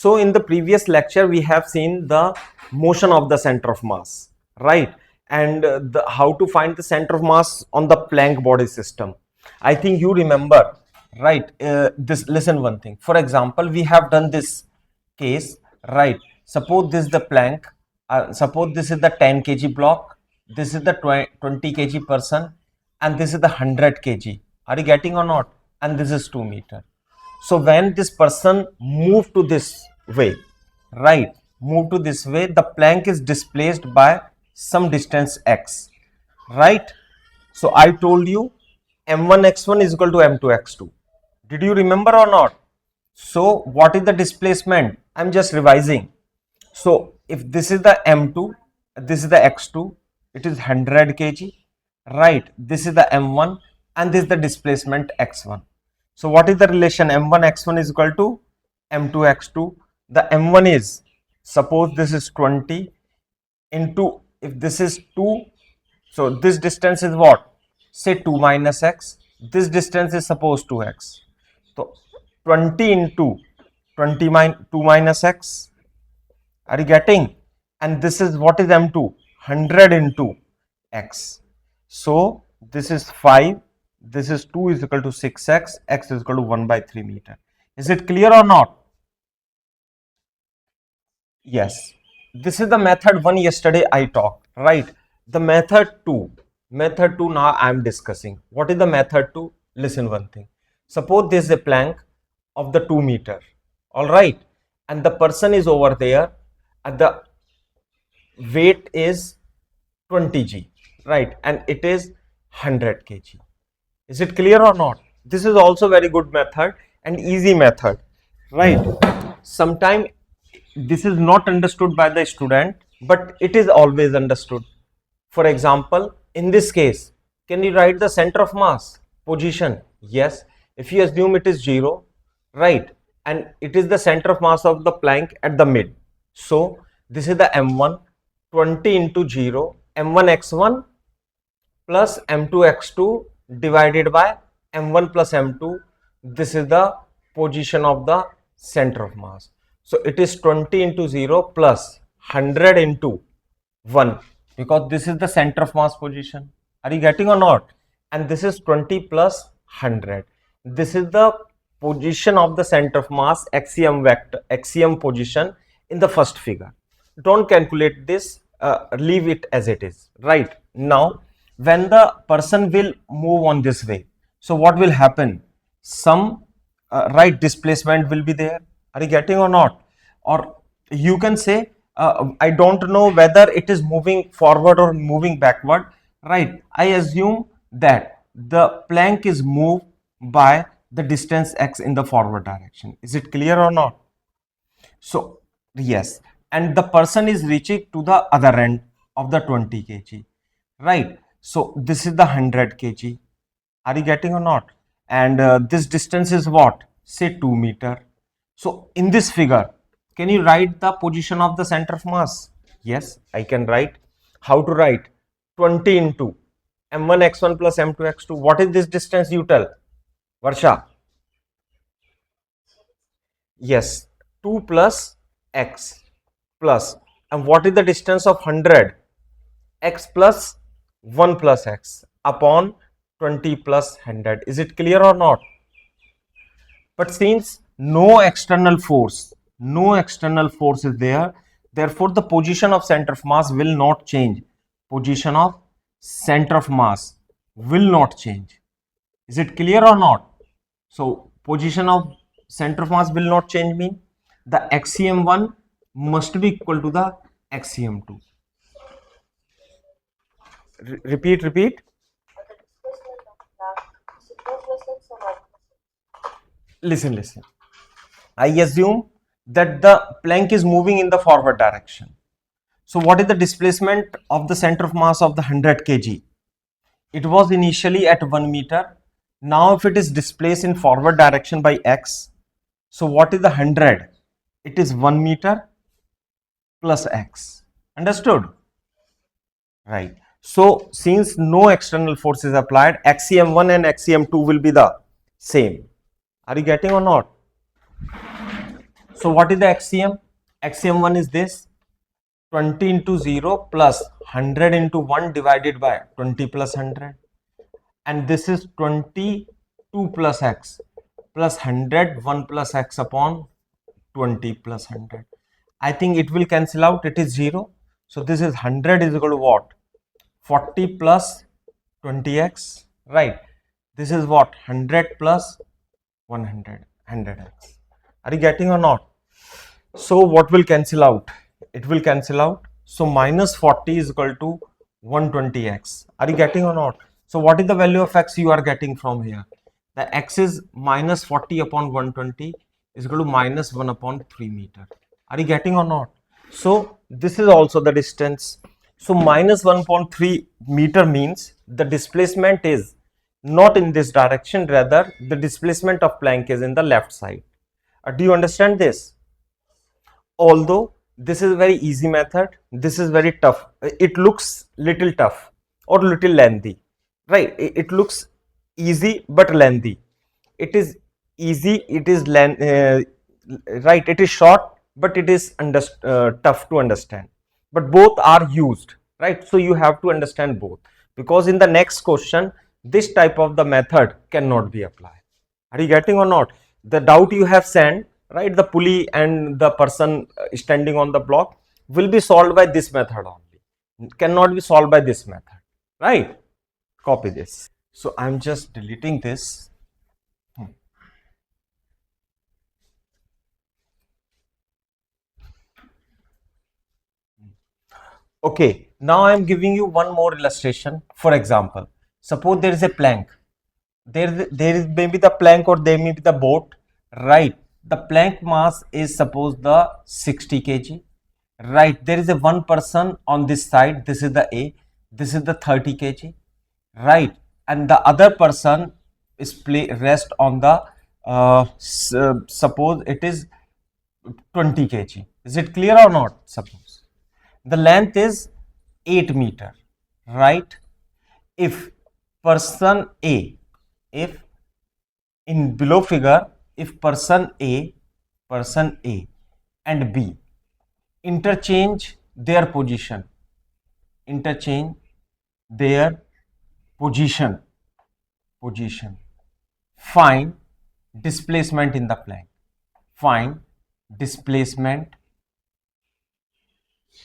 So in the previous lecture we have seen the motion of the center of mass, right? And how to find the center of mass on the Planck body system. I think you remember, right? This, listen one thing. For example, we have done this case, right? Suppose this is the Planck. Suppose this is the 10 kg block. This is the 20 kg person, and this is the 100 kg. Are you getting or not? And this is 2 meter. So when this person move to this way, right, move to this way, the Planck is displaced by some distance x, right? So I told you m1 x1 is equal to m2 x2. Did you remember or not? So what is the displacement? I'm just revising. So if this is the m2, this is the x2, it is 100 kg, right? This is the m1 and this is the displacement x1. So what is the relation? m1 x1 is equal to m2 x2. The m1 is, suppose this is 20 into, if this is 2, so this distance is what? Say 2 minus x. This distance is suppose 2x. So 20 into 2 minus x. Are you getting? And this is, what is m2? 100 into x. So this is 5. This is 2 is equal to 6x, x is equal to 1 by 3 meter. Is it clear or not? Yes. This is the method 1 yesterday I talked, right? The method 2 now I am discussing. What is the method 2? Listen one thing. Suppose this is a Planck of the 2 meter, all right? And the person is over there and the weight is 20 g, right? And it is 100 kg. Is it clear or not? This is also very good method and easy method, right? Sometimes this is not understood by the student, but it is always understood. For example, in this case, can you write the center of mass position? Yes. If you assume it is 0, right? And it is the center of mass of the Planck at the mid. So this is the m1, 20 into 0, m1 x1 plus m2 x2 divided by m1 plus m2. This is the position of the center of mass. So it is 20 into 0 plus 100 into 1, because this is the center of mass position. Are you getting or not? And this is 20 plus 100. This is the position of the center of mass, axiom vector, axiom position in the first figure. Don't calculate this, leave it as it is, right? Now when the person will move on this way, so what will happen? Some right displacement will be there. Are you getting or not? Or you can say, I don't know whether it is moving forward or moving backward, right? I assume that the Planck is moved by the distance x in the forward direction. Is it clear or not? So yes, and the person is reaching to the other end of the 20 kg, right? So this is the 100 kg. Are you getting or not? And this distance is what? Say 2 meter. So in this figure, can you write the position of the center of mass? Yes, I can write. How to write? 20 into m1 x1 plus m2 x2. What is this distance, you tell? Varsha? Yes, 2 plus x plus, and what is the distance of 100? X plus 1 plus x upon 20 plus 100. Is it clear or not? But since no external force is there, therefore the position of center of mass will not change. Position of center of mass will not change. Is it clear or not? So position of center of mass will not change mean the axiom 1 must be equal to the axiom 2. Repeat. Listen. I assume that the Planck is moving in the forward direction. So what is the displacement of the center of mass of the 100 kg? It was initially at 1 meter. Now if it is displaced in forward direction by x, so what is the 100? It is 1 meter plus x. Understood? Right. So since no external force is applied, axiom 1 and axiom 2 will be the same. Are you getting or not? So what is the axiom? Axiom 1 is this: 20 into 0 plus 100 into 1 divided by 20 plus 100, and this is 22 plus x plus 100 1 plus x upon 20 plus 100. I think it will cancel out, it is 0. So this is 100 is equal to what? 40 plus 20x, right? This is what? 100 plus 100, 100x. Are you getting or not? So what will cancel out? It will cancel out. So minus 40 is equal to 120x. Are you getting or not? So what is the value of x you are getting from here? The x is minus 40 upon 120 is equal to minus 1 upon 3 meter. Are you getting or not? So this is also the distance. So minus 1.3 meter means the displacement is not in this direction, rather the displacement of plank is in the left side. Do you understand this? Although this is a very easy method, this is very tough. It looks little tough or little lengthy, right? It looks easy but lengthy. It is easy, it is right, it is short, but it is tough to understand. But both are used, right? So you have to understand both, because in the next question this type of the method cannot be applied. Are you getting or not? The doubt you have sent, right, the pulley and the person standing on the block will be solved by this method only, cannot be solved by this method, right? Copy this. So I'm just deleting this. Okay, now I am giving you one more illustration. For example, suppose there is a plank. There is maybe the plank or there may be the boat, right? The plank mass is suppose the 60 kg, right? There is a one person on this side. This is the A. This is the 30 kg, right? And the other person is rest on the suppose it is 20 kg. Is it clear or not? Suppose the length is 8 meter, right? If person A, if in below figure, if person A and B interchange their position, find displacement in the plank, find displacement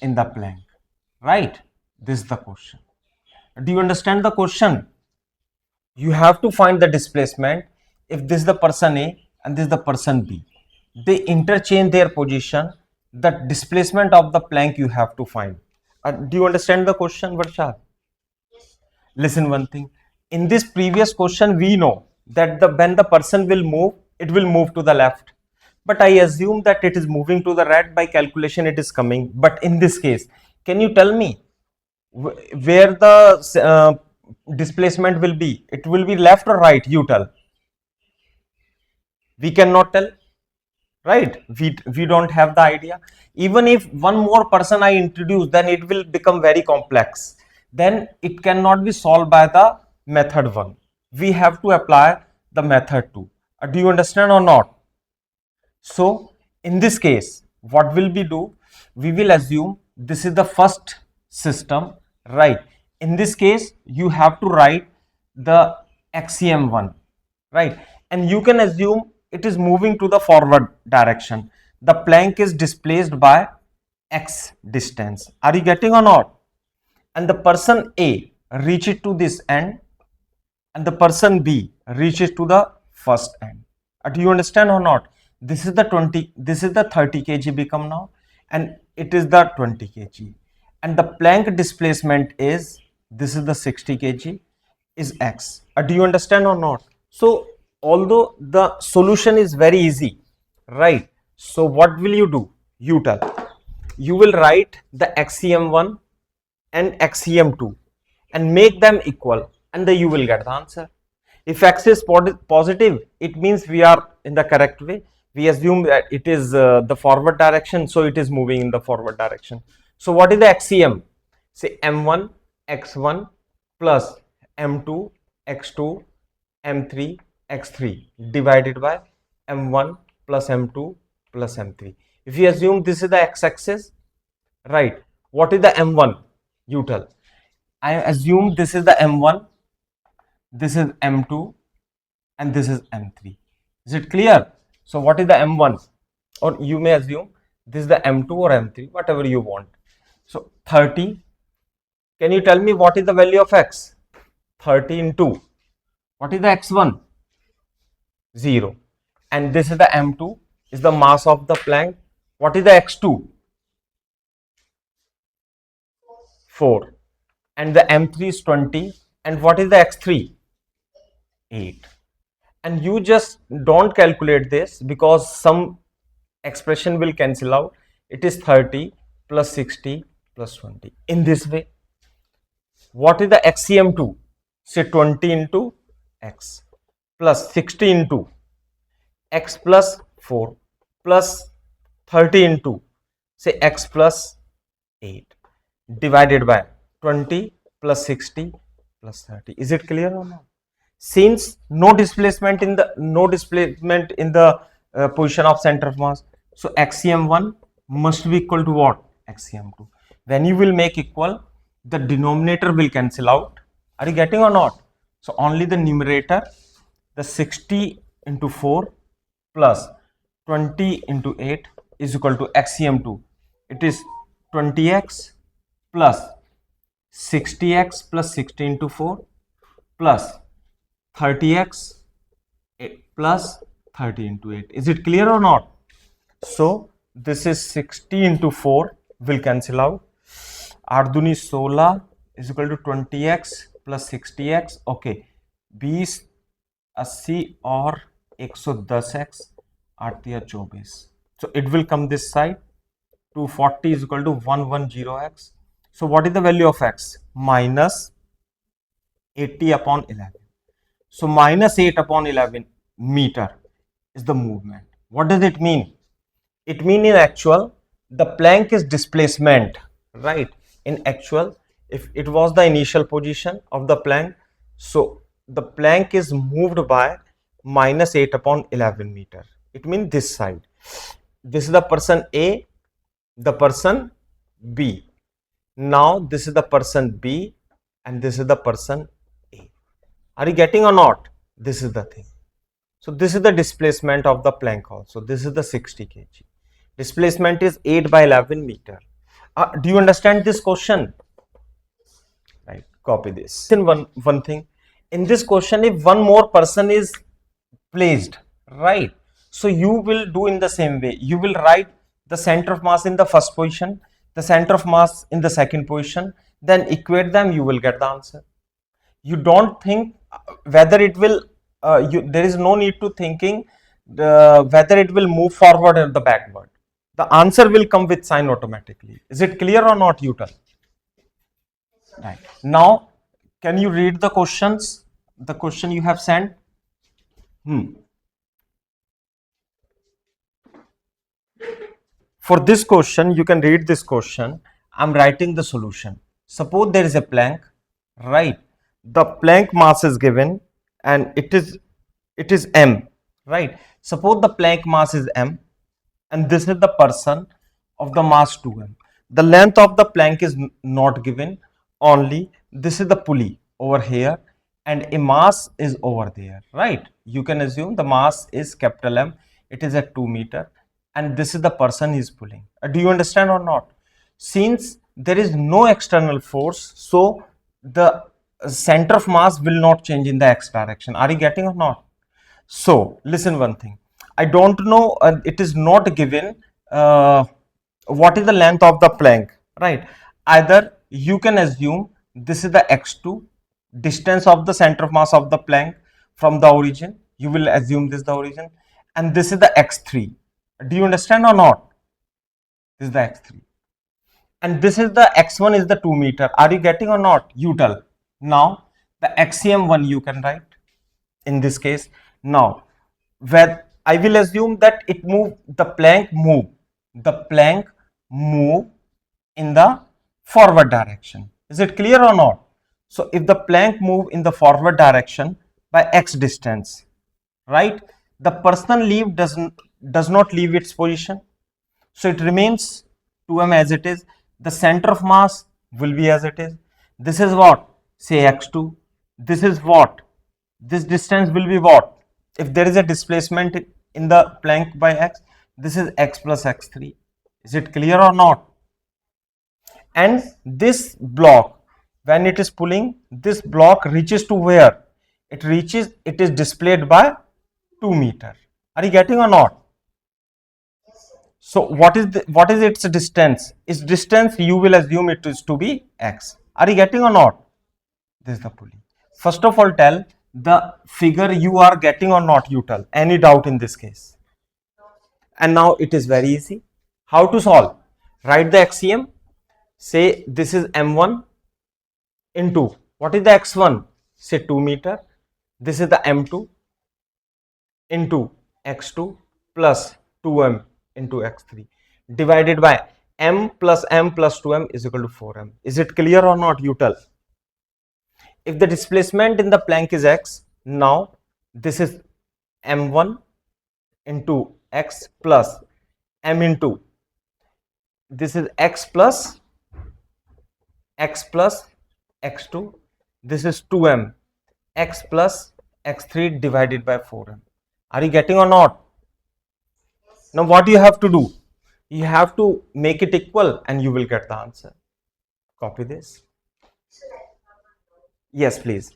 in the plank, right? This is the question. Do you understand the question? You have to find the displacement. If this is the person A and this is the person B, they interchange their position, the displacement of the plank you have to find. Do you understand the question, Varshad? Listen one thing. In this previous question, we know that when the person will move, it will move to the left. But I assume that it is moving to the right. By calculation, it is coming. But in this case, can you tell me where the displacement will be? It will be left or right? You tell. We cannot tell, right? We don't have the idea. Even if one more person I introduce, then it will become very complex. Then it cannot be solved by the method 1. We have to apply the method 2. Do you understand or not? So in this case, what will we do? We will assume this is the first system, right? In this case, you have to write the axiom 1, right? And you can assume it is moving to the forward direction. The plank is displaced by x distance. Are you getting or not? And the person A reaches to this end and the person B reaches to the first end. Do you understand or not? This is the 20, this is the 30 kg become now, and it is the 20 kg. And the plank displacement is, this is the 60 kg, is x. Do you understand or not? So although the solution is very easy, right? So what will you do? You tell. You will write the axiom 1 and axiom 2 and make them equal, and then you will get the answer. If x is positive, it means we are in the correct way. We assume that it is the forward direction, so it is moving in the forward direction. So what is the axiom? Say m1 x1 plus m2 x2 m3 x3 divided by m1 plus m2 plus m3. If you assume this is the x-axis, right, what is the m1? You tell. I assume this is the m1, this is m2, and this is m3. Is it clear? So what is the m1? Or you may assume this is the m2 or m3, whatever you want. So 30. Can you tell me what is the value of x? 30 into what is the x1? 0. And this is the m2, is the mass of the plank. What is the x2? 4. And the m3 is 20. And what is the x3? 8. And you just don't calculate this because some expression will cancel out. It is 30 plus 60 plus 20. In this way, what is the XCM2? Say 20 into x plus 60 into x plus 4 plus 30 into say x plus 8 divided by 20 plus 60 plus 30. Is it clear or not? Since no displacement in the position of center of mass, so XCM1 must be equal to what? XCM2. When you will make equal, the denominator will cancel out. Are you getting or not? So only the numerator, the 60 into 4 plus 20 into 8 is equal to XCM2. It is 20x plus 60x plus 60 into 4 plus 30x plus 30 into 8. Is it clear or not? So this is 60 into 4 will cancel out. 8 दूनी 16 is equal to 20x plus 60x. Okay, 20 80 और 110x 8 या 24. So it will come this side. 240 is equal to 110x. So what is the value of x? Minus 80 upon 11. So minus 8 upon 11 meter is the movement. What does it mean? It means in actual, the plank is displacement, right? In actual, if it was the initial position of the plank, so the plank is moved by minus 8 upon 11 meter. It means this side. This is the person A, the person B. Now this is the person B and this is the person A. Are you getting or not? This is the thing. So this is the displacement of the plank also. This is the 60 kg. Displacement is 8 by 11 meter. Do you understand this question? Right, copy this. In one thing, in this question, if one more person is placed, right? So you will do in the same way. You will write the center of mass in the first position, the center of mass in the second position, then equate them, you will get the answer. You don't think whether it will, there is no need to thinking whether it will move forward or the backward. The answer will come with sign automatically. Is it clear or not, you tell? Right. Now, can you read the questions? The question you have sent? For this question, you can read this question. I'm writing the solution. Suppose there is a plank, right? The plank mass is given and it is m, right? Suppose the plank mass is m and this is the person of the mass 2m. The length of the plank is not given, only this is the pulley over here and a mass is over there, right? You can assume the mass is capital M, it is at 2 meter and this is the person he is pulling. Do you understand or not? Since there is no external force, so the center of mass will not change in the x direction. Are you getting or not? So listen one thing. I don't know, it is not given what is the length of the plank, right? Either you can assume this is the x2, distance of the center of mass of the plank from the origin. You will assume this is the origin, and this is the x3. Do you understand or not? This is the x3, and this is the x1 is the 2 meter. Are you getting or not? You tell. Now the XCM1 you can write in this case. Now where I will assume that it move, the plank move in the forward direction. Is it clear or not? So if the plank move in the forward direction by x distance, right, the person leave does not leave its position. So it remains 2m as it is. The center of mass will be as it is. This is what? Say x2. This is what? This distance will be what? If there is a displacement in the plank by x, this is x plus x3. Is it clear or not? And this block, when it is pulling, this block reaches to where? It is displayed by 2 meter. Are you getting or not? So what is its distance? Its distance, you will assume it is to be x. Are you getting or not? This is the pulley. First of all, tell the figure you are getting or not. You tell. Any doubt in this case? And now it is very easy. How to solve? Write the axiom. Say this is m1 into, what is the x1? Say 2 meter. This is the m2 into x2 plus 2m into x3 divided by m plus 2m is equal to 4m. Is it clear or not? You tell. If the displacement in the plank is x, now this is m1 into x plus m into, this is x plus x2, this is 2m x plus x3 divided by 4m. Are you getting or not? Now what you have to do? You have to make it equal and you will get the answer. Copy this. Yes, please.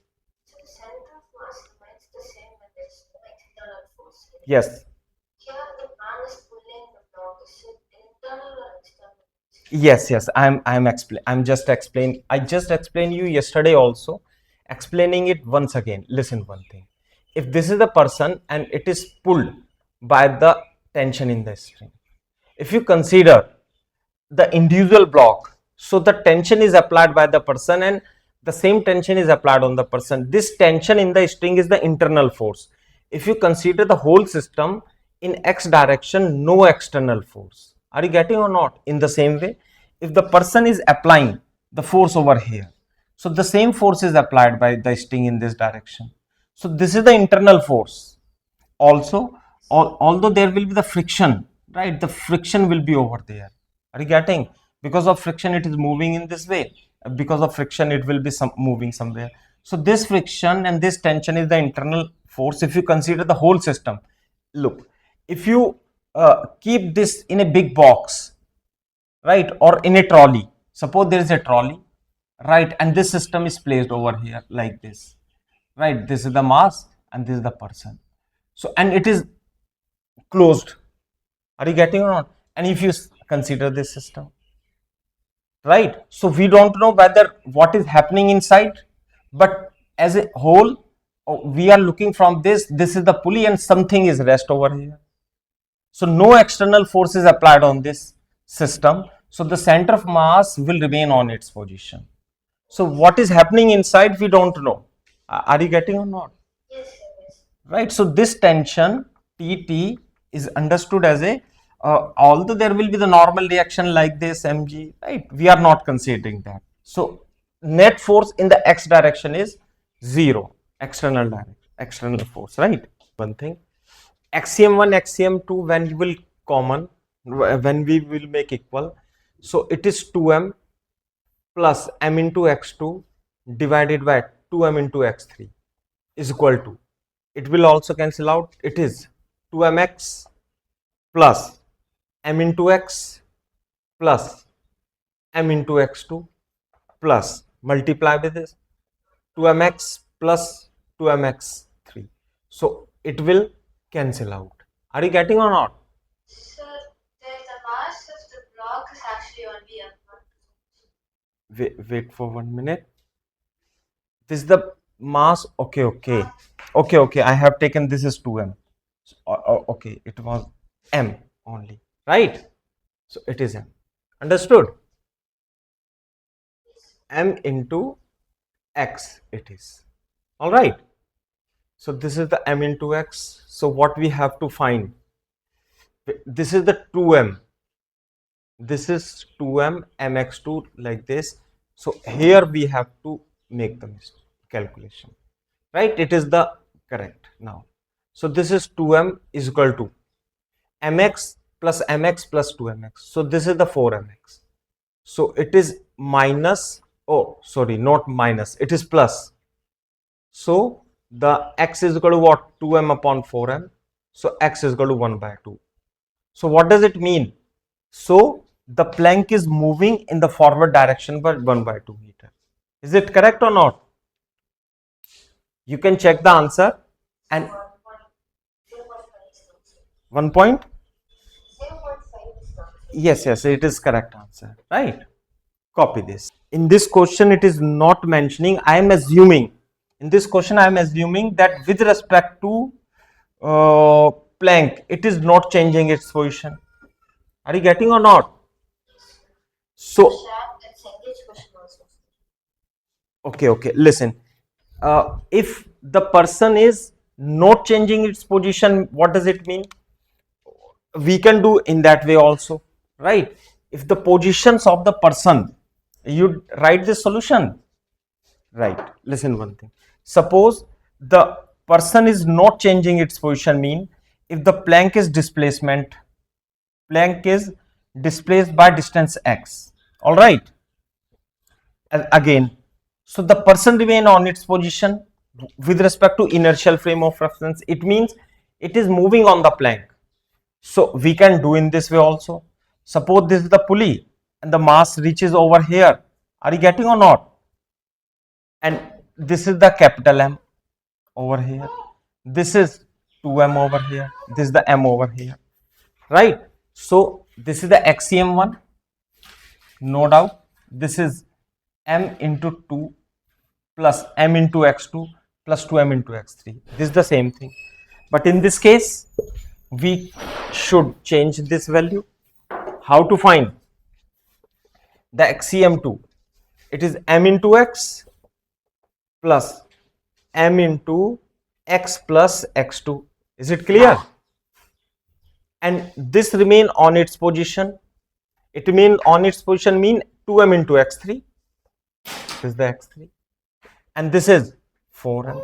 So the center of mass remains the same when there is no external force. Yes. Here the man is pulling the block. Is it internal or external? Yes. I just explained you yesterday also. Explaining it once again. Listen one thing. If this is the person and it is pulled by the tension in the string, if you consider the individual block, so the tension is applied by the person and the same tension is applied on the person. This tension in the string is the internal force. If you consider the whole system in x direction, no external force. Are you getting or not? In the same way, if the person is applying the force over here, so the same force is applied by the string in this direction. So this is the internal force. Also, although there will be the friction, right? The friction will be over there. Are you getting? Because of friction, it is moving in this way. Because of friction, it will be moving somewhere. So this friction and this tension is the internal force. If you consider the whole system, look, if you keep this in a big box, right, or in a trolley, suppose there is a trolley, right, and this system is placed over here like this, right? This is the mass and this is the person. So, and it is closed. Are you getting or not? And if you consider this system, right, so we don't know whether what is happening inside, but as a whole, we are looking from this is the pulley and something is rest over here. So no external force is applied on this system, so the center of mass will remain on its position. So what is happening inside, we don't know. Are you getting or not? Yes. Right, so this tension Tt is understood as a although there will be the normal reaction like this mg, right, we are not considering that. So net force in the x direction is 0, external force, right? One thing, axiom 1, axiom 2, when you will common, when we will make equal, so it is 2m plus m into x2 divided by 2m into x3 is equal to, it will also cancel out, it is 2mx plus m into x plus m into x2 plus multiply with this 2mx plus 2mx3. So it will cancel out. Are you getting or not? Sir, there's the mass of the block is actually only m1. Wait for 1 minute. This is the mass. Okay. I have taken this is 2m. Okay, it was m only, right? So it is m. Understood? M into x it is. All right. So this is the m into x. So what we have to find? This is the 2m. This is 2m mx2 like this. So here we have to make the calculation, right? It is the correct now. So this is 2m is equal to mx plus mx plus 2mx. So this is the 4mx. So it is minus, oh sorry, not minus, it is plus. So the x is equal to what? 2m upon 4m. So x is equal to 1 by 2. So what does it mean? So the plank is moving in the forward direction by 1 by 2 meter. Is it correct or not? You can check the answer. And 1 point? Yes, it is correct answer, right? Copy this. In this question, it is not mentioning, I am assuming, in this question, I am assuming that with respect to plank, it is not changing its position. Are you getting or not? So, okay, listen. If the person is not changing its position, what does it mean? We can do in that way also, right? If the positions of the person, you write this solution, right? Listen one thing. Suppose the person is not changing its position, mean if the plank is displaced by distance x, all right? Again, so the person remain on its position with respect to inertial frame of reference. It means it is moving on the plank. So we can do in this way also. Suppose this is the pulley and the mass reaches over here. Are you getting or not? And this is the capital M over here. This is 2m over here. This is the m over here. Right? So this is the axiom 1. No doubt. This is m into 2 plus m into x2 plus 2m into x3. This is the same thing. But in this case, we should change this value. How to find the axiom 2? It is m into x plus m into x plus x2. Is it clear? And this remain on its position. It remain on its position mean 2m into x3. This is the x3. And this is 4m.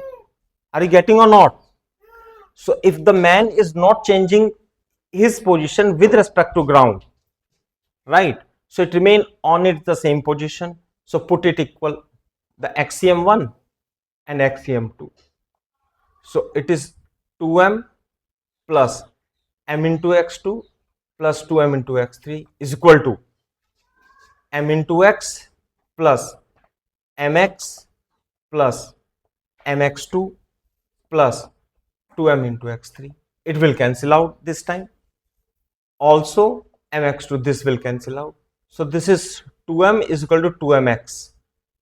Are you getting or not? So if the man is not changing his position with respect to ground, right? So it remain on it the same position. So put it equal the axiom 1 and axiom 2. So it is 2m plus m into x2 plus 2m into x3 is equal to m into x plus mx plus mx2 plus 2m into x3. It will cancel out this time. Also mx2, this will cancel out. So this is 2m is equal to 2mx.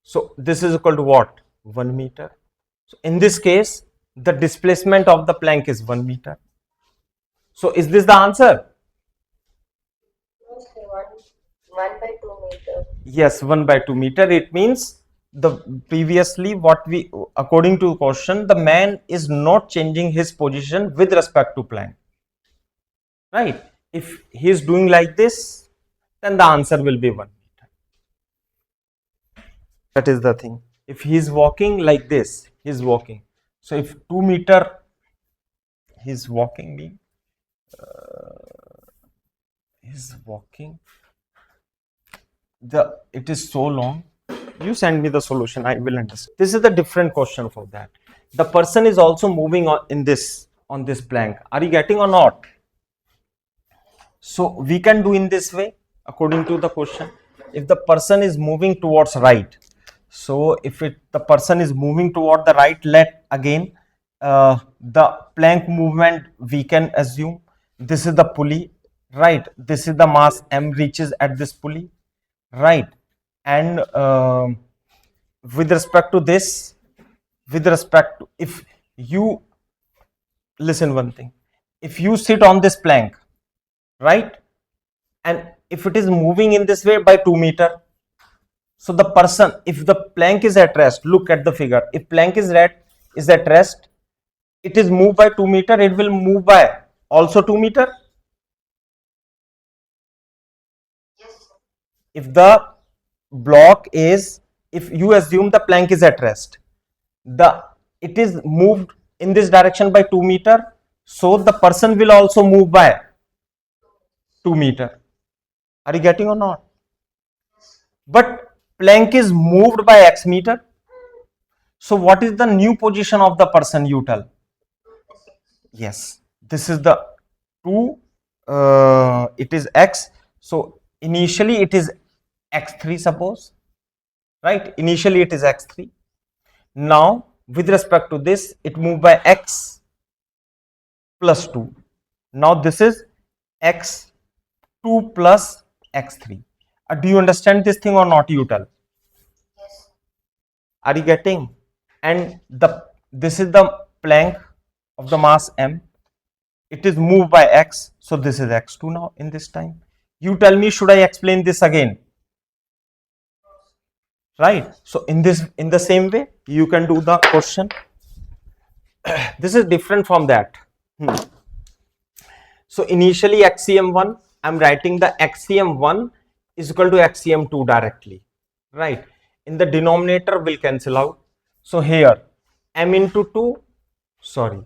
So this is equal to what? 1 meter. So in this case, the displacement of the plank is 1 meter. So is this the answer? Mostly 1 by 2 meter. Yes, 1 by 2 meter. It means the previously what we, according to question, the man is not changing his position with respect to plank, right? If he is doing like this, then the answer will be 1 meter. That is the thing. If he is walking like this, he is walking. So if 2 meter he is walking, mean is walking, it is so long. You send me the solution, I will understand. This is a different question for that. The person is also moving on this plank. Are you getting or not? So we can do in this way according to the question. If the person is moving towards right, so if the person is moving toward the right, let again the plank movement we can assume. This is the pulley, right? This is the mass m reaches at this pulley, right? And with respect to this, if you listen one thing, if you sit on this plank, right, and if it is moving in this way by 2 meter, so the person, if the plank is at rest, look at the figure, if plank is at rest, it is moved by 2 meter, it will move by also 2 meter. Yes. If the block is, if you assume the plank is at rest, it is moved in this direction by 2 meter, so the person will also move by 2 meter. Are you getting or not? But plank is moved by x meter. So what is the new position of the person, you tell? Yes, this is the 2, it is x. So initially it is x3, suppose, right? Initially it is x3. Now with respect to this, it moved by x plus 2. Now this is x2 plus x3. Do you understand this thing or not, you tell? Yes. Are you getting? And this is the plank of the mass m. It is moved by x, so this is x2 now in this time. You tell me, should I explain this again? Right? So in the same way, you can do the question. This is different from that. So initially axiom 1, I'm writing the axiom 1 is equal to axiom 2 directly, right? In the denominator will cancel out. So here m into 2, sorry,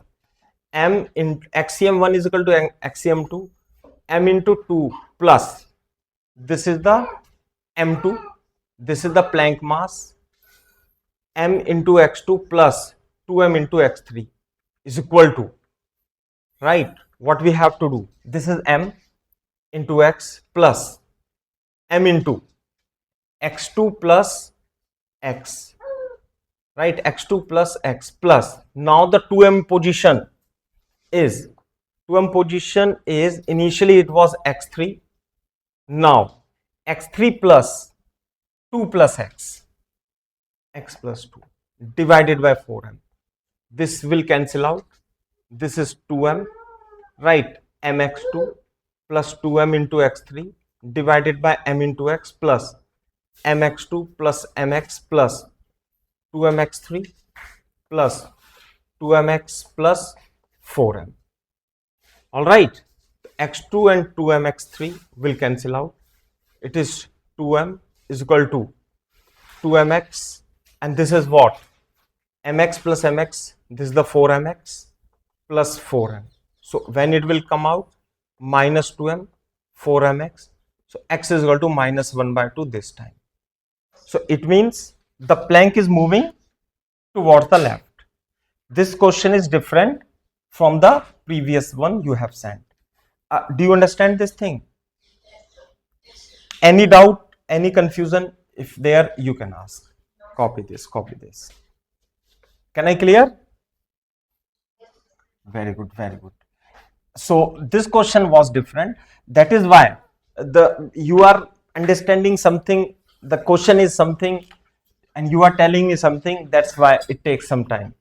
m in axiom 1 is equal to axiom 2, m into 2 plus, this is the m2, this is the Planck mass, m into x2 plus 2m into x3 is equal to, right, what we have to do, this is m into x plus m into x2 plus x, right, x2 plus x plus, now the 2m position is initially it was x3, now x3 plus 2 plus x plus 2 divided by 4m, this will cancel out, this is 2m, right, mx2 plus 2m into x3 divided by m into x plus mx2 plus mx plus 2mx3 plus 2mx plus 4m. All right, x2 and 2mx3 will cancel out. It is 2m is equal to 2mx, and this is what, mx plus mx, this is the 4mx plus 4m. So when it will come out, minus 2m 4mx, so x is equal to minus 1 by 2 this time. So it means the Planck is moving towards the left. This question is different from the previous one you have sent. Do you understand this thing? Any doubt, any confusion? If there, you can ask. Copy this, copy this. Can I clear? Very good, very good. So this question was different. That is why you are understanding something, the question is something, and you are telling me something. That's why it takes some time,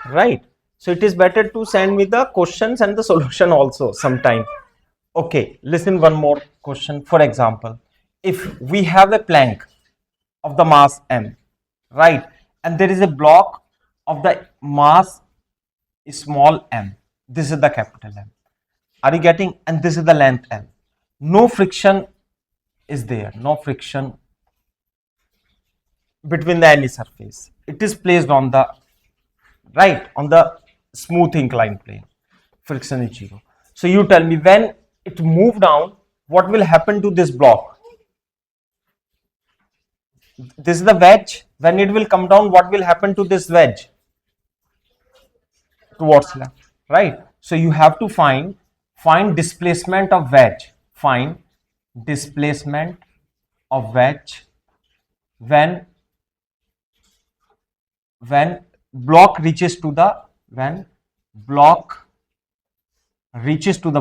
right? So it is better to send me the questions and the solution also sometime. Okay, listen, one more question. For example, if we have a plank of the mass m, right, and there is a block of the mass small m, this is the capital M, are you getting? And this is the length L. No friction is there, no friction between the any surface. It is placed on the right, on the smooth inclined plane. Friction is 0. So you tell me, when it move down, what will happen to this block? This is the wedge. When it will come down, what will happen to this wedge? Towards left, right? So you have to find displacement of wedge. Find displacement of wedge when block reaches to the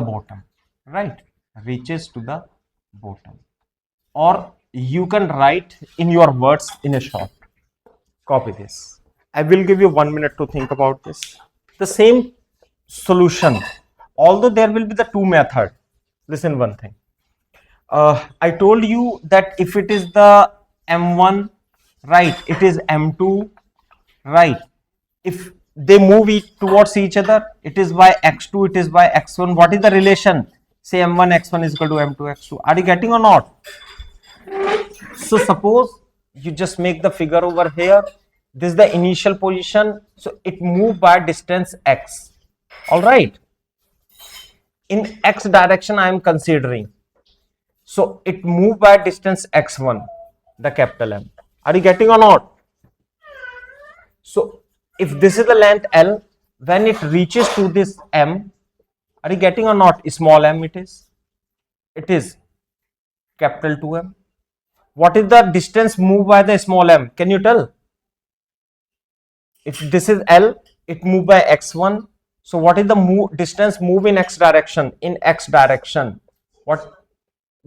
bottom, right? Reaches to the bottom. Or you can write in your words in a short. Copy this. I will give you 1 minute to think about this. The same solution, although there will be the two method. Listen one thing. I told you that if it is the m1, right, it is m2, right. If they move towards each other, it is by x2, it is by x1. What is the relation? Say m1 x1 is equal to m2 x2. Are you getting or not? So suppose you just make the figure over here. This is the initial position, so it moved by distance x. All right, in x direction I am considering. So it moved by distance x1, the capital M. Are you getting or not? So if this is the length L, when it reaches to this M, are you getting or not? Small m it is. It is capital 2M. What is the distance moved by the small m? Can you tell? If this is L, it moved by x1. So what is the distance move in x direction? In x direction, what?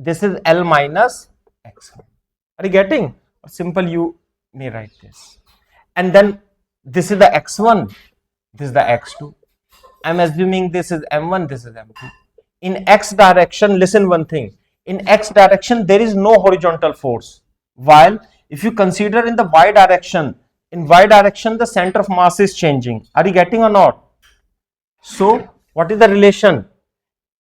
This is L minus x1. Are you getting? Simple, you may write this. And then this is the x1, this is the x2. I'm assuming this is m1, this is m2. In x direction, listen one thing. In x direction, there is no horizontal force. While if you consider in the y direction, in y direction, the center of mass is changing. Are you getting or not? So, what is the relation?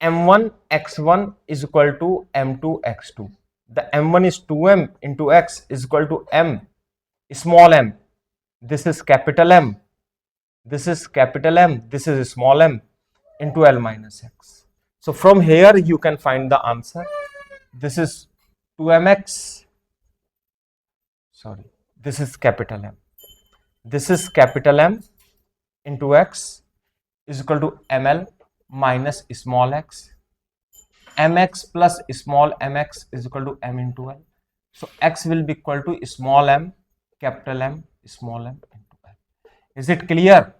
m1 x1 is equal to m2 x2. The m1 is 2m into x is equal to m, small m. This is capital M. This is capital M. This is small m into L minus x. So, from here you can find the answer. This is 2mx. Sorry, this is capital M. This is capital M into x is equal to ml minus small x. Mx plus small mx is equal to m into L. So x will be equal to small m, capital M, small m into L. Is it clear?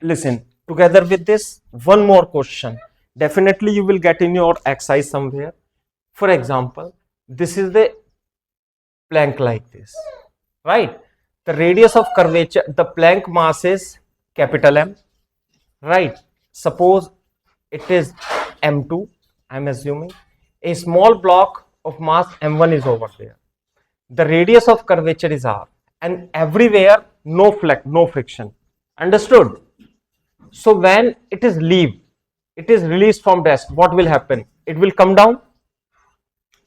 Listen, together with this, one more question. Definitely you will get in your exercise somewhere. For example, this is the plank like this, right? The radius of curvature, the plank mass is capital M, right? Suppose it is M2, I'm assuming. A small block of mass M1 is over there. The radius of curvature is R, and everywhere no friction. Understood? So when it is released from rest, what will happen? It will come down.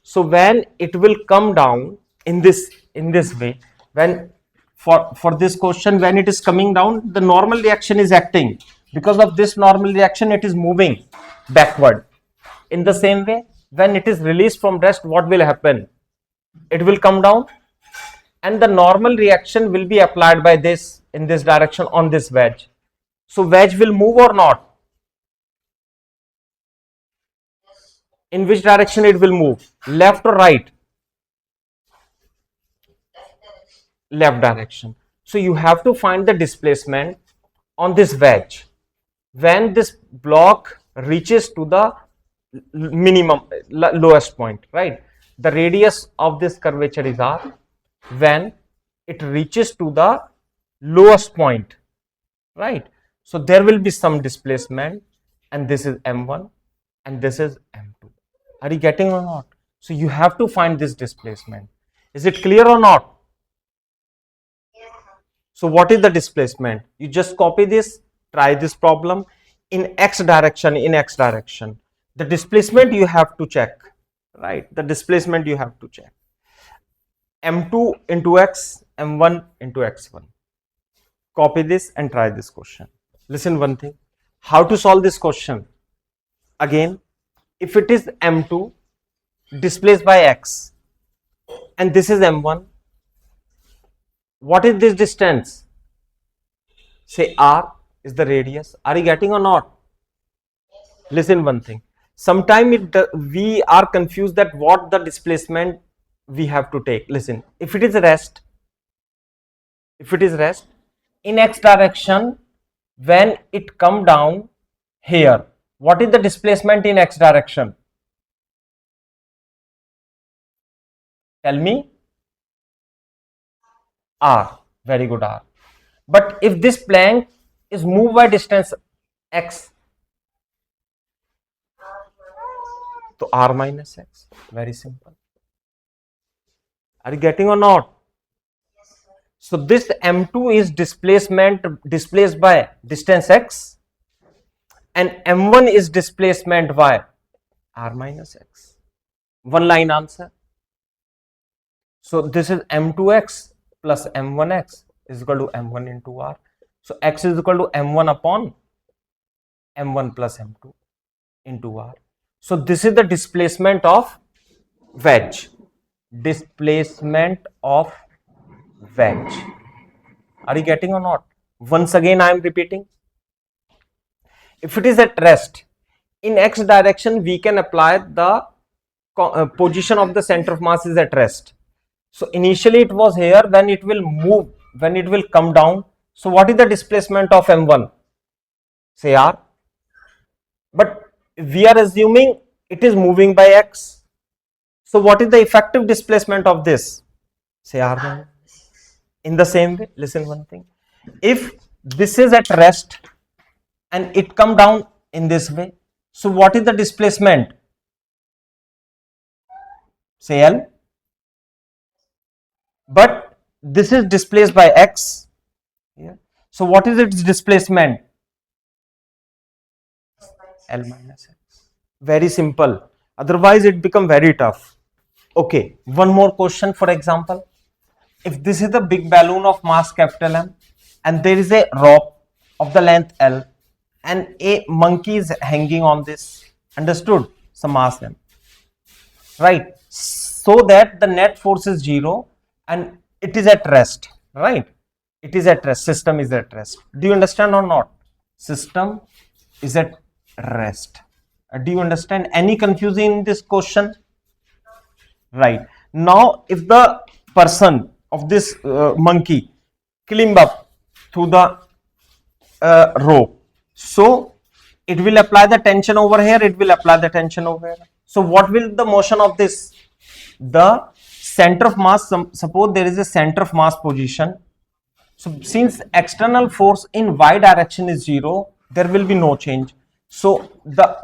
So when it will come down in this way, when for this question, when it is coming down, the normal reaction is acting. Because of this normal reaction, it is moving backward. In the same way, when it is released from rest, what will happen? It will come down, and the normal reaction will be applied by this in this direction on this wedge. So wedge will move or not? In which direction it will move? Left or right? Left direction. So you have to find the displacement on this wedge when this block reaches to the minimum lowest point, right? The radius of this curvature is R. When it reaches to the lowest point, right? So there will be some displacement, and this is m1 and this is m2. Are you getting or not? So you have to find this displacement. Is it clear or not? So what is the displacement? You just copy this, try this problem in x direction, the displacement you have to check, right? The displacement you have to check. M2 into x, M1 into x1. Copy this and try this question. Listen one thing. How to solve this question? Again, if it is M2 displaced by x and this is M1, what is this distance? Say R is the radius. Are you getting or not? Listen one thing. Sometimes we are confused that what the displacement we have to take. Listen, if it is rest in x direction, when it come down here, what is the displacement in x direction? Tell me. R. Very good, R. But if this plank is moved by distance x, so R minus x. Very simple. Are you getting or not? So this M2 is displaced by distance x, and M1 is displacement by R minus x. One line answer. So this is M2x plus M1x is equal to M1 into R. So x is equal to M1 upon M1 plus M2 into R. So this is the displacement of wedge. Displacement of wedge. Are you getting or not? Once again I am repeating. If it is at rest, in x direction we can apply the position of the center of mass is at rest. So initially it was here, when it will move, when it will come down. So what is the displacement of m1? Say r. But we are assuming it is moving by x. So what is the effective displacement of this? Say r1. In the same way, listen one thing. If this is at rest and it come down in this way, so what is the displacement? Say L. But this is displaced by x. Yeah. So what is its displacement? L minus x. Very simple. Otherwise it become very tough. Okay, one more question. For example, if this is the big balloon of mass capital M and there is a rope of the length L and a monkey is hanging on this, understood? Some mass M, right? So that the net force is 0 and it is at rest, right? It is at rest, system is at rest. Do you understand or not? System is at rest. Do you understand? Any confusion in this question? Right. Now if the person of this monkey climb up through the rope, so it will apply the tension over here, it will apply the tension over here. So what will the motion of this? The center of mass, suppose there is a center of mass position. So since external force in y direction is 0, there will be no change. So the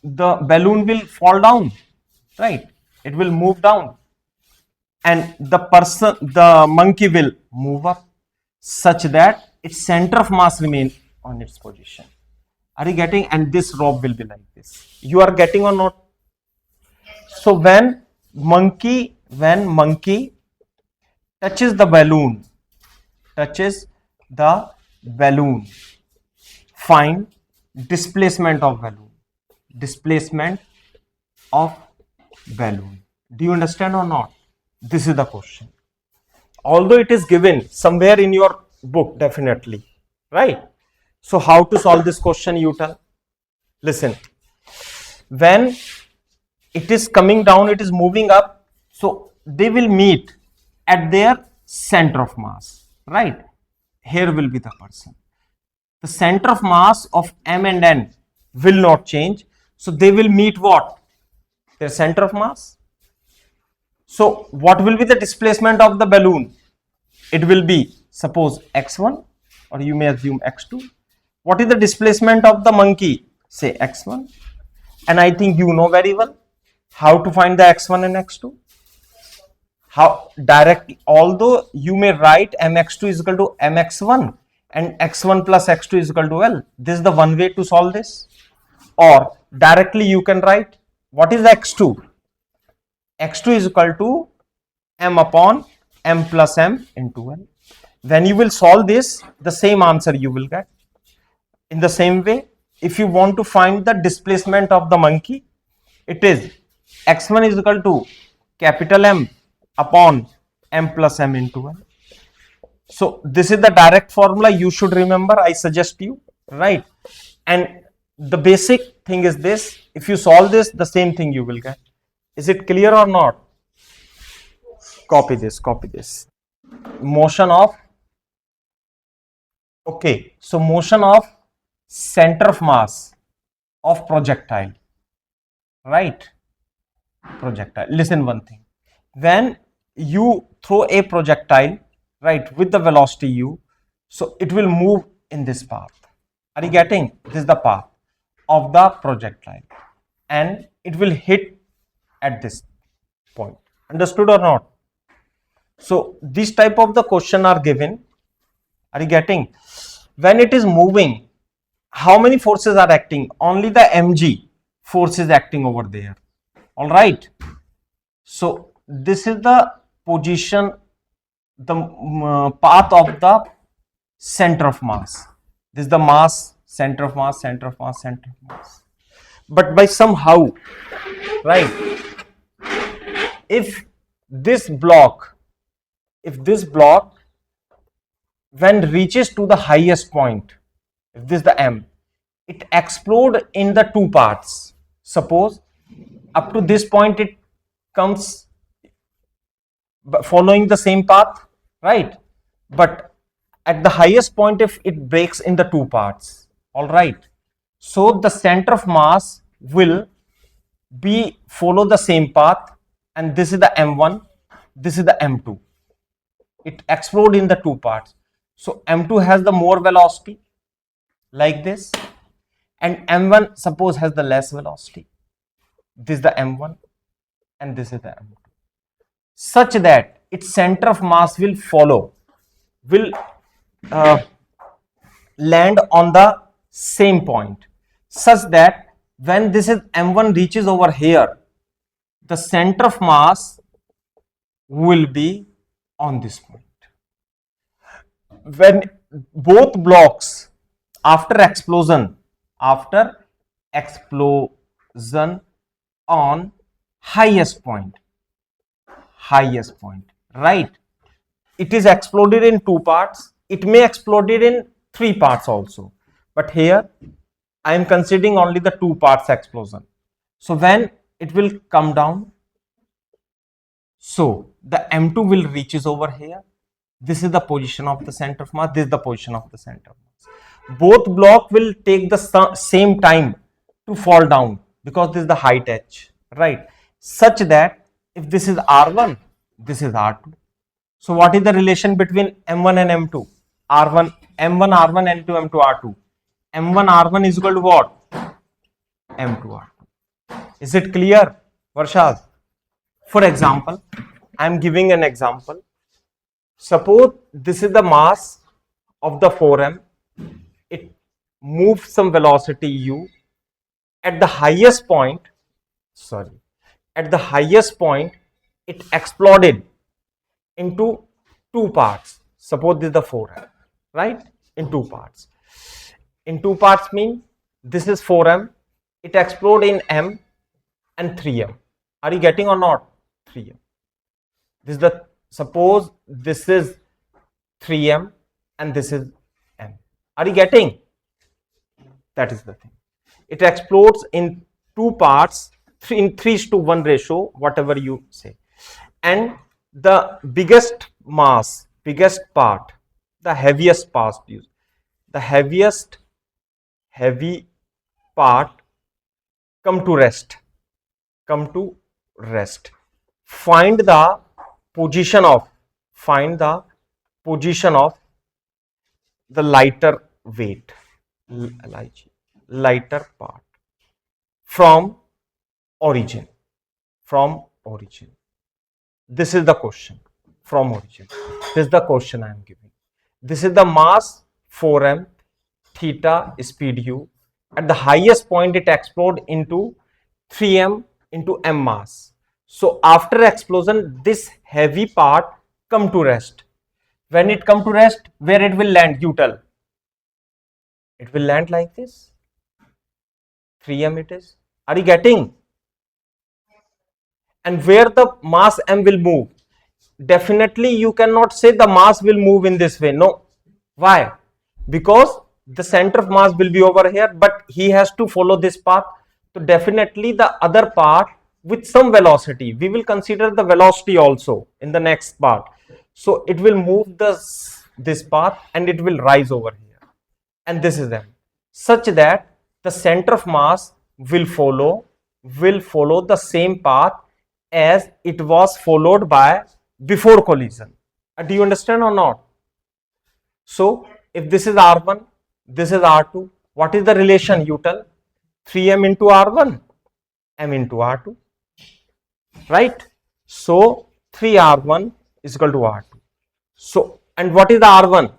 balloon will fall down, right? It will move down and the monkey will move up such that its center of mass remain on its position. Are you getting? And this rope will be like this. You are getting or not? So when monkey touches the balloon, find displacement of balloon. Do you understand or not? This is the question. Although it is given somewhere in your book, definitely, right? So how to solve this question, you tell? Listen, when it is coming down, it is moving up, so they will meet at their center of mass, right? Here will be the person. The center of mass of M and N will not change, so they will meet what? Their center of mass. So what will be the displacement of the balloon? It will be, suppose, x1, or you may assume x2. What is the displacement of the monkey? Say x1. And I think you know very well how to find the x1 and x2. How directly, although you may write mx2 is equal to mx1 and x1 plus x2 is equal to L. This is the one way to solve this. Or directly you can write, what is x2? x2 is equal to m upon m plus m into L. When you will solve this, the same answer you will get. In the same way, if you want to find the displacement of the monkey, it is x1 is equal to capital M upon m plus m into L. So this is the direct formula you should remember, I suggest you, right? And the basic thing is this, if you solve this, the same thing you will get. Is it clear or not? Copy this. Motion of, okay, so motion of center of mass of projectile, right? Projectile. Listen one thing. When you throw a projectile, right, with the velocity u, so it will move in this path. Are you getting? This is the path of the projectile and it will hit at this point. Understood or not? So this type of the question are given. Are you getting? When it is moving, how many forces are acting? Only the mg force is acting over there. All right. So this is the position, the path of the center of mass. This is the mass, center of mass. but by somehow, right? If this block when reaches to the highest point, if this is the M, it explode in the two parts. Suppose up to this point it comes following the same path, right? But at the highest point, if it breaks in the two parts, all right, so the center of mass will be follow the same path, and this is the M1, this is the M2. It explode in the two parts. So M2 has the more velocity like this, and M1 suppose has the less velocity. This is the M1 and this is the M2, such that its center of mass will land on the same point, such that when this is M1 reaches over here, the center of mass will be on this point. When both blocks after explosion on highest point, right, it is exploded in two parts. It may exploded in three parts also, but here I am considering only the two parts explosion. So when it will come down, so the M2 will reaches over here. This is the position of the center of mass, this is the position of the center of mass. Both block will take the same time to fall down because this is the height h, right? Such that if this is R1, this is R2. So what is the relation between M1 and M2? R1, M1 R1, M2 R2. M1 R1 is equal to what? M2 R2. Is it clear, Varshad? For example, I am giving an example. Suppose this is the mass of the 4M. It moves some velocity u. At the highest point, it exploded into two parts. Suppose this is the 4M, right? In two parts. In two parts mean this is 4M. It exploded in M and 3M. Are you getting or not? 3M. This is the, suppose this is 3M and this is M. Are you getting? That is the thing. It explodes in two parts, in 3:1 ratio, whatever you say. And the biggest mass, biggest part, the heaviest part, the heavy part come to rest. Find the position of the lighter weight, lighter part from origin. This is the question. From origin, this is the question I am giving. This is the mass 4m, theta speed u. At the highest point it explode into 3m into m mass. So after explosion, this heavy part come to rest. When it come to rest, where it will land? You tell. It will land like this. 3m it is. Are you getting? And where the mass m will move? Definitely you cannot say the mass will move in this way. No. Why? Because the center of mass will be over here, but he has to follow this path. So definitely the other part with some velocity, we will consider the velocity also in the next part. So it will move this path and it will rise over here. And this is m, such that the center of mass will follow the same path as it was followed by before collision. Do you understand or not? So if this is R1, this is R2, what is the relation? You tell. 3m into R1, m into R2, right? So 3R1 is equal to R2. So, and what is the R1?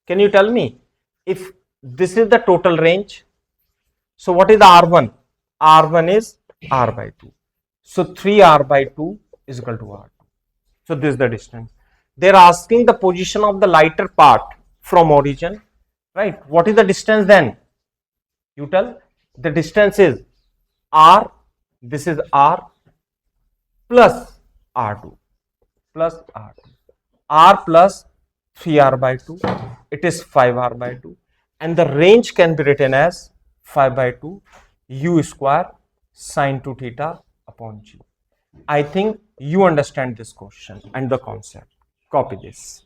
Can you tell me? If this is the total range, so what is the R1? R1 is R by 2. So 3R by 2 is equal to R2. So this is the distance. They are asking the position of the lighter part from origin, right? What is the distance then? You tell. The distance is R, this is R plus R2 plus R2. R plus 3R by 2, it is 5R by 2, and the range can be written as 5 by 2 U square sine 2 theta upon G. I think you understand this question and the concept. Copy this.